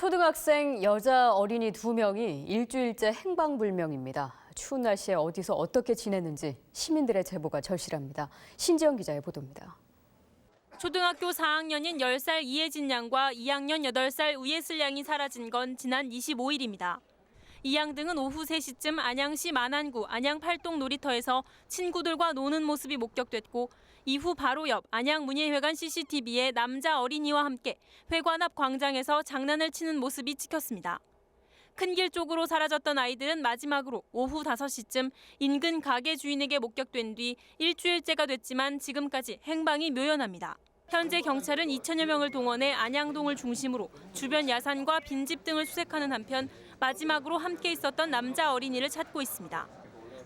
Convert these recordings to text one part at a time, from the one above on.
초등학생 여자 어린이 2명이 일주일째 행방불명입니다. 추운 날씨에 어디서 어떻게 지내는지 시민들의 제보가 절실합니다. 신지영 기자의 보도입니다. 초등학교 4학년인 10살 이혜진 양과 2학년 8살 우예슬 양이 사라진 건 지난 25일입니다. 이 양 등은 오후 3시쯤 안양시 만안구 안양팔동 놀이터에서 친구들과 노는 모습이 목격됐고 이후 바로 옆 안양문예회관 CCTV에 남자 어린이와 함께 회관 앞 광장에서 장난을 치는 모습이 찍혔습니다. 큰 길 쪽으로 사라졌던 아이들은 마지막으로 오후 5시쯤 인근 가게 주인에게 목격된 뒤 일주일째가 됐지만 지금까지 행방이 묘연합니다. 현재 경찰은 2천여 명을 동원해 안양동을 중심으로 주변 야산과 빈집 등을 수색하는 한편 마지막으로 함께 있었던 남자 어린이를 찾고 있습니다.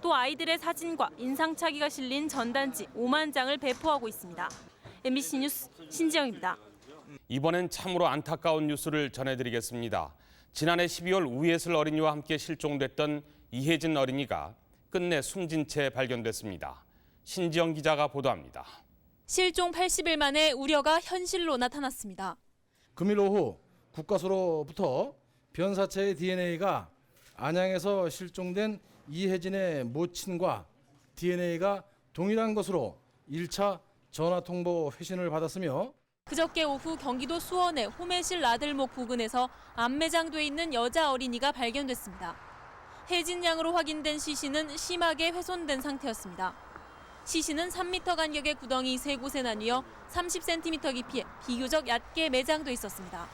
또 아이들의 사진과 인상착의가 실린 전단지 5만 장을 배포하고 있습니다. MBC 뉴스 신지영입니다. 이번엔 참으로 안타까운 뉴스를 전해드리겠습니다. 지난해 12월 우예슬 어린이와 함께 실종됐던 이혜진 어린이가 끝내 숨진 채 발견됐습니다. 신지영 기자가 보도합니다. 실종 80일 만에 우려가 현실로 나타났습니다. 금일 오후 국과수로부터 변사체의 DNA가 안양에서 실종된 이혜진의 모친과 DNA가 동일한 것으로 1차 전화 통보 회신을 받았으며 그저께 오후 경기도 수원의 호매실 나들목 부근에서 안매장돼 있는 여자 어린이가 발견됐습니다. 혜진 양으로 확인된 시신은 심하게 훼손된 상태였습니다. 시신은 3m 간격의 구덩이 3곳에 나뉘어 30cm 깊이에 비교적 얕게 매장돼 있었습니다.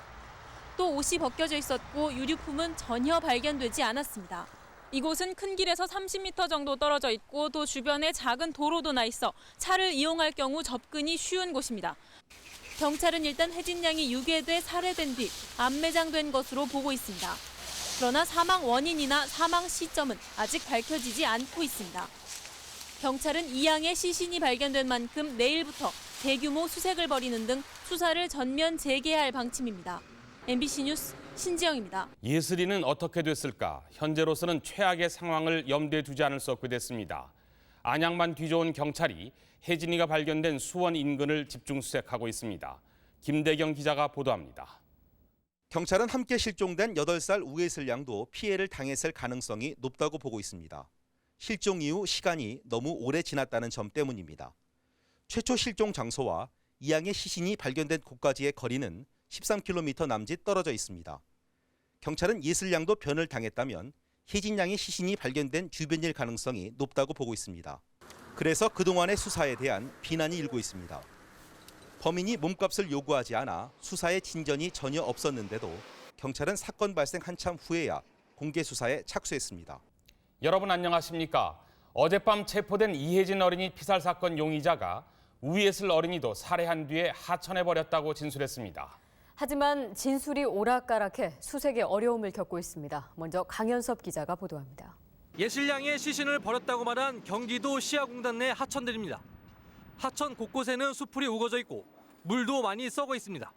또 옷이 벗겨져 있었고 유류품은 전혀 발견되지 않았습니다. 이곳은 큰 길에서 30m 정도 떨어져 있고 또 주변에 작은 도로도 나 있어 차를 이용할 경우 접근이 쉬운 곳입니다. 경찰은 일단 혜진 양이 유괴돼 살해된 뒤 안매장된 것으로 보고 있습니다. 그러나 사망 원인이나 사망 시점은 아직 밝혀지지 않고 있습니다. 경찰은 이 양의 시신이 발견된 만큼 내일부터 대규모 수색을 벌이는 등 수사를 전면 재개할 방침입니다. MBC 뉴스 신지영입니다. 예슬이는 어떻게 됐을까? 현재로서는 최악의 상황을 염두에 두지 않을 수 없게 됐습니다. 안양만 뒤져온 경찰이 혜진이가 발견된 수원 인근을 집중 수색하고 있습니다. 김대경 기자가 보도합니다. 경찰은 함께 실종된 8살 우예슬 양도 피해를 당했을 가능성이 높다고 보고 있습니다. 실종 이후 시간이 너무 오래 지났다는 점 때문입니다. 최초 실종 장소와 이 양의 시신이 발견된 곳까지의 거리는 13km 남짓 떨어져 있습니다. 경찰은 예슬 양도 변을 당했다면 혜진 양의 시신이 발견된 주변일 가능성이 높다고 보고 있습니다. 그래서 그동안의 수사에 대한 비난이 일고 있습니다. 범인이 몸값을 요구하지 않아 수사에 진전이 전혀 없었는데도 경찰은 사건 발생 한참 후에야 공개 수사에 착수했습니다. 여러분 안녕하십니까? 어젯밤 체포된 이혜진 어린이 피살 사건 용의자가 우예슬 어린이도 살해한 뒤에 하천해버렸다고 진술했습니다. 하지만 진술이 오락가락해 수색에 어려움을 겪고 있습니다. 먼저 강현섭 기자가 보도합니다. 예슬 양의 시신을 버렸다고 말한 경기도 시야공단 내 하천들입니다. 하천 곳곳에는 수풀이 우거져 있고 물도 많이 썩어 있습니다.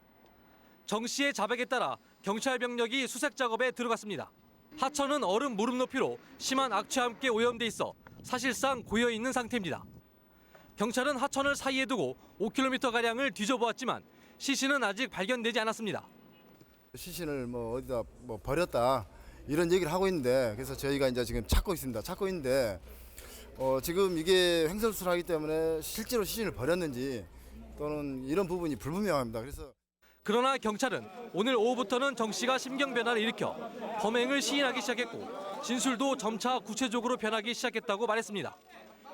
정 씨의 자백에 따라 경찰 병력이 수색 작업에 들어갔습니다. 하천은 얼음 무릎 높이로 심한 악취와 함께 오염돼 있어 사실상 고여 있는 상태입니다. 경찰은 하천을 사이에 두고 5km가량을 뒤져보았지만 시신은 아직 발견되지 않았습니다. 시신을 어디다 버렸다 이런 얘기를 하고 있는데 그래서 저희가 이제 지금 찾고 있습니다. 찾고 있는데 지금 이게 횡설수설하기 때문에 실제로 시신을 버렸는지 또는 이런 부분이 불분명합니다. 그러나 경찰은 오늘 오후부터는 정 씨가 심경 변화를 일으켜 범행을 시인하기 시작했고 진술도 점차 구체적으로 변하기 시작했다고 말했습니다.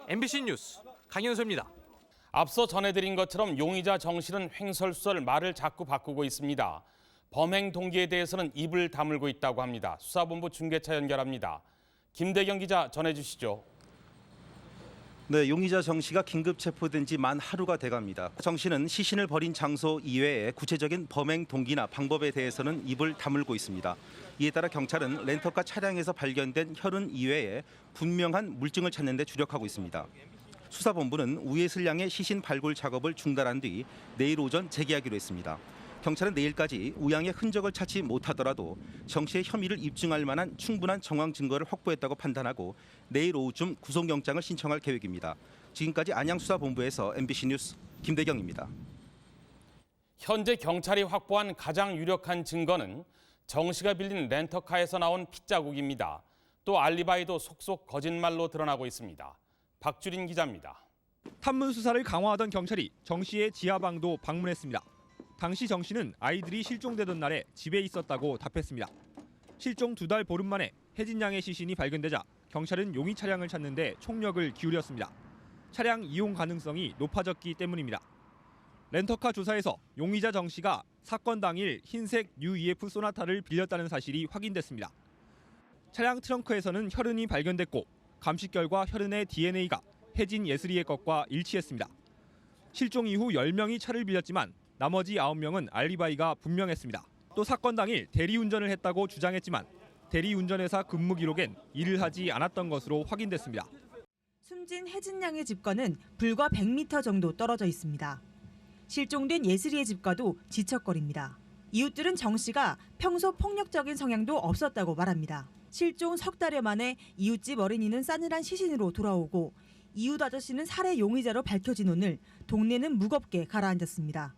MBC 뉴스 강현수입니다. 앞서 전해드린 것처럼 용의자 정 씨는 횡설수설 말을 자꾸 바꾸고 있습니다. 범행 동기에 대해서는 입을 다물고 있다고 합니다. 수사본부 중계차 연결합니다. 김대경 기자 전해주시죠. 네, 용의자 정 씨가 긴급 체포된 지 만 하루가 돼갑니다. 정 씨는 시신을 버린 장소 이외에 구체적인 범행 동기나 방법에 대해서는 입을 다물고 있습니다. 이에 따라 경찰은 렌터카 차량에서 발견된 혈흔 이외에 분명한 물증을 찾는 데 주력하고 있습니다. 수사본부는 우예슬 양의 시신 발굴 작업을 중단한 뒤 내일 오전 재개하기로 했습니다. 경찰은 내일까지 우양의 흔적을 찾지 못하더라도 정 씨의 혐의를 입증할 만한 충분한 정황 증거를 확보했다고 판단하고 내일 오후쯤 구속영장을 신청할 계획입니다. 지금까지 안양수사본부에서 MBC 뉴스 김대경입니다. 현재 경찰이 확보한 가장 유력한 증거는 정 씨가 빌린 렌터카에서 나온 핏자국입니다. 또 알리바이도 속속 거짓말로 드러나고 있습니다. 박주린 기자입니다. 탐문 수사를 강화하던 경찰이 정 씨의 지하방도 방문했습니다. 당시 정 씨는 아이들이 실종되던 날에 집에 있었다고 답했습니다. 실종 2달 보름 만에 혜진 양의 시신이 발견되자 경찰은 용의 차량을 찾는 데 총력을 기울였습니다. 차량 이용 가능성이 높아졌기 때문입니다. 렌터카 조사에서 용의자 정 씨가 사건 당일 흰색 UEF 소나타를 빌렸다는 사실이 확인됐습니다. 차량 트렁크에서는 혈흔이 발견됐고 감식 결과 혈흔의 DNA가 혜진 예슬이의 것과 일치했습니다. 실종 이후 10명이 차를 빌렸지만 나머지 9명은 알리바이가 분명했습니다. 또 사건 당일 대리운전을 했다고 주장했지만 대리운전회사 근무 기록엔 일을 하지 않았던 것으로 확인됐습니다. 숨진 혜진 양의 집과는 불과 100m 정도 떨어져 있습니다. 실종된 예슬이의 집과도 지척거립니다. 이웃들은 정 씨가 평소 폭력적인 성향도 없었다고 말합니다. 실종 석 달여 만에 이웃집 어린이는 싸늘한 시신으로 돌아오고 이웃 아저씨는 살해 용의자로 밝혀진 오늘 동네는 무겁게 가라앉았습니다.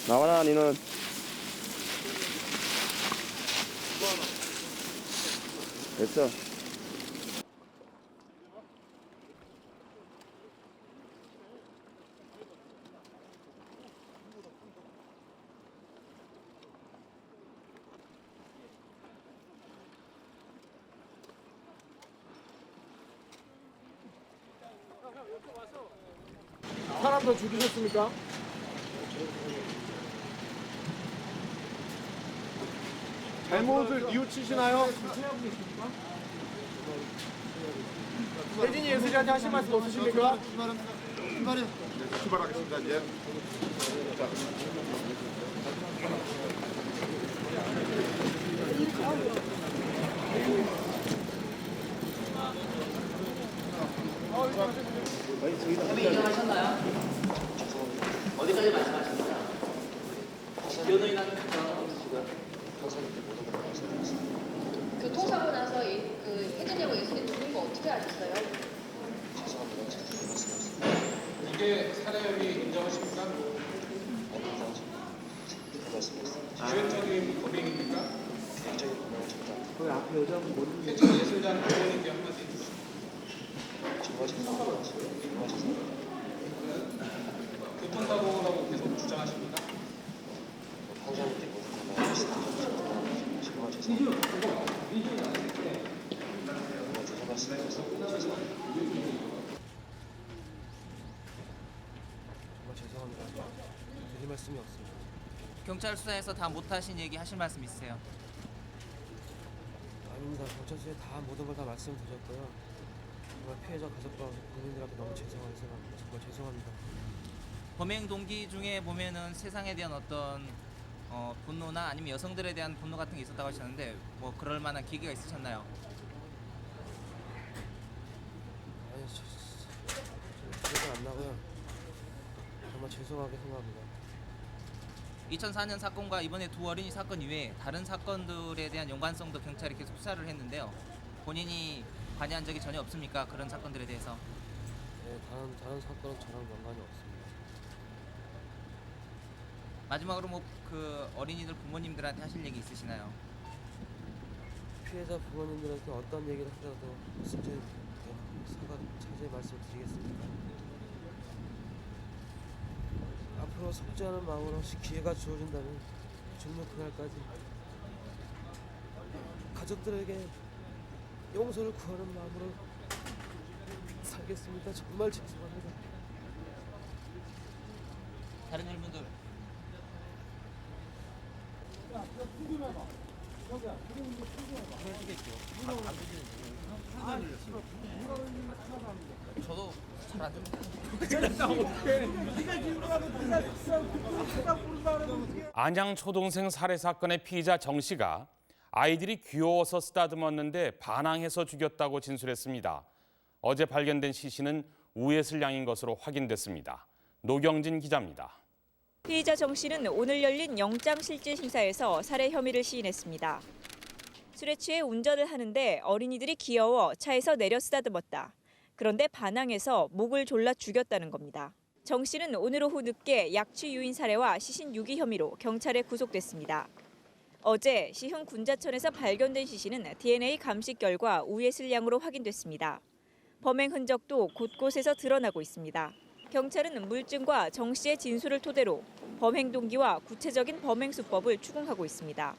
나와라 니는. 됐어. 사람 더 죽이셨습니까? 잘못을 뉘우치시나요? 혜진이 예슬이한테 하실 말씀 없으십니까? 출발하겠습니다. 이제. 어디까지 말씀하셨나요? 변호인한테 교통사고 나서 그 혜진이하고 예슬이 죽은 거 어떻게 아셨어요? 이게 살해혐의 인정하십니까? 주연적인 범행입니까? 그 앞에 여자분 모르는 혜진 예술자는 부모님께 한마디 해주시죠. 교통사고라고 계속 주장하십니까? 드릴 말씀이 없습니다. 경찰 수사에서 다 못하신 얘기 하실 말씀 있으세요? 아닙니다. 경찰서에 다 모든 걸 다 말씀드렸고요. 정말 피해자 가족과 국민들한테 너무 죄송하게 생각합니다. 정말 죄송합니다. 범행 동기 중에 보면은 세상에 대한 어떤 분노나 아니면 여성들에 대한 분노 같은 게 있었다고 하셨는데 뭐 그럴 만한 계기가 있으셨나요? 아니, 기억이 안 나고요. 정말 죄송하게 생각합니다. 2004년 사건과 이번에 두 어린이 사건 이외에 다른 사건들에 대한 연관성도 경찰이 계속 수사를 했는데요. 본인이 관여한 적이 전혀 없습니까? 그런 사건들에 대해서? 네, 다른 사건은 저랑 연관이 없습니다. 마지막으로 뭐 그 어린이들 부모님들한테 하실 얘기 있으시나요? 피해자 부모님들한테 어떤 얘기를 하더라도 진짜 자제의 말씀드리겠습니다. 앞으로 속죄하는 마음으로 기회가 주어진다면 죽는 그날까지 가족들에게 용서를 구하는 마음으로 살겠습니다. 정말 죄송합니다. 다른 일분들 저도 잘 안 안양 초동생 살해 사건의 피의자 정 씨가 아이들이 귀여워서 쓰다듬었는데 반항해서 죽였다고 진술했습니다. 어제 발견된 시신은 우에슬량인 것으로 확인됐습니다. 노경진 기자입니다. 피의자 정 씨는 오늘 열린 영장실질심사에서 살해 혐의를 시인했습니다. 술에 취해 운전을 하는데 어린이들이 귀여워 차에서 내려 쓰다듬었다. 그런데 반항해서 목을 졸라 죽였다는 겁니다. 정 씨는 오늘 오후 늦게 약취 유인 살해와 시신 유기 혐의로 경찰에 구속됐습니다. 어제 시흥 군자천에서 발견된 시신은 DNA 감식 결과 우에슬량으로 확인됐습니다. 범행 흔적도 곳곳에서 드러나고 있습니다. 경찰은 물증과 정 씨의 진술을 토대로 범행 동기와 구체적인 범행 수법을 추궁하고 있습니다.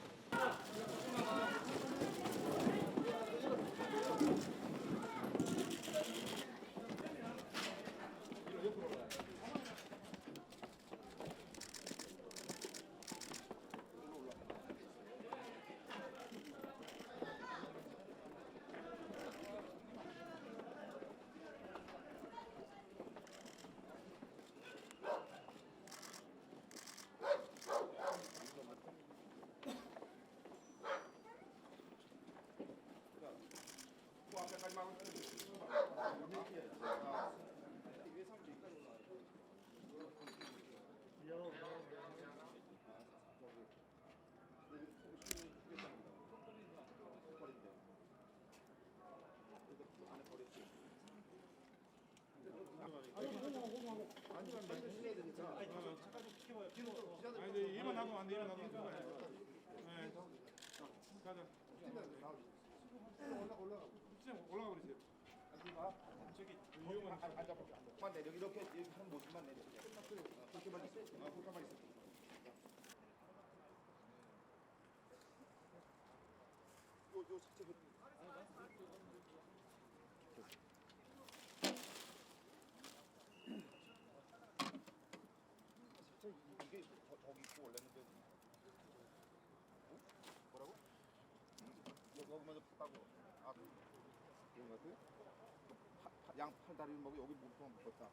양 팔다리를 먹고 여기 몸통만 묶었다.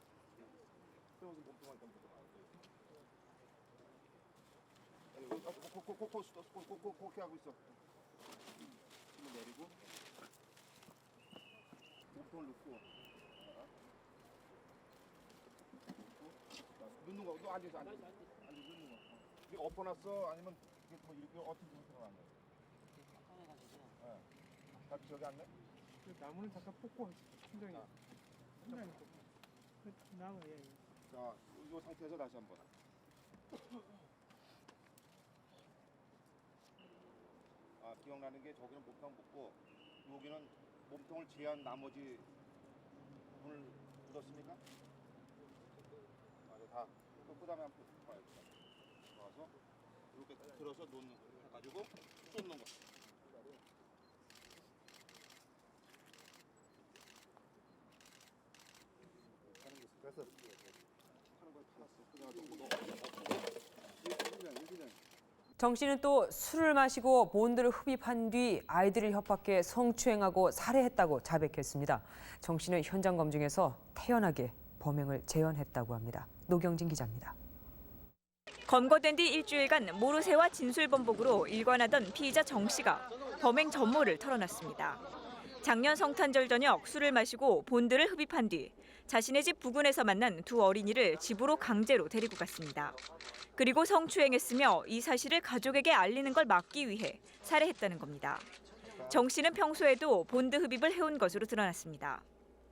그래서 몸통만 일단 묶었다. 코케 하고 있어. 힘을 내리고 몸통을 넣고 넣는 거. 너 앉아서 눕는 거. 이게 엎어놨어? 아니면 이게 뭐 이렇게 어떻게 들어간 거야? 네. 저기 앉네? 나무는 잠깐 뽑고 굉장히 나무 자, 이 상태에서 다시 한번. 기억나는 게 저기는 몸통 붙고 여기는 몸통을 제한 나머지 문을 묻었습니까? 다. 그 다음에 한번 봐요. 와서 이렇게 들어서 해가지고 쏟는 거. 그래서 하는 걸 팔았어. 정 씨는 또 술을 마시고 본드를 흡입한 뒤 아이들을 협박해 성추행하고 살해했다고 자백했습니다. 정 씨는 현장 검증에서 태연하게 범행을 재현했다고 합니다. 노경진 기자입니다. 검거된 뒤 일주일간 모르쇠와 진술 번복으로 일관하던 피의자 정 씨가 범행 전모를 털어놨습니다. 작년 성탄절 저녁 술을 마시고 본드를 흡입한 뒤 자신의 집 부근에서 만난 두 어린이를 집으로 강제로 데리고 갔습니다. 그리고 성추행했으며 이 사실을 가족에게 알리는 걸 막기 위해 살해했다는 겁니다. 정 씨는 평소에도 본드 흡입을 해온 것으로 드러났습니다.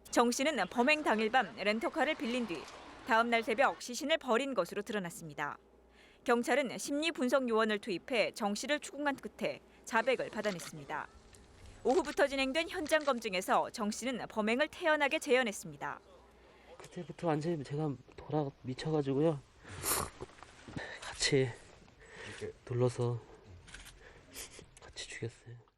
정 씨는 범행 당일 밤 렌터카를 빌린 뒤 다음 날 새벽 시신을 버린 것으로 드러났습니다. 경찰은 심리분석요원을 투입해 정 씨를 추궁한 끝에 자백을 받아냈습니다. 오후부터 진행된 현장 검증에서 정 씨는 범행을 태연하게 재현했습니다. 그때부터 완전히 제가 돌아 미쳐가지고요. 같이 눌러서 같이 죽였어요.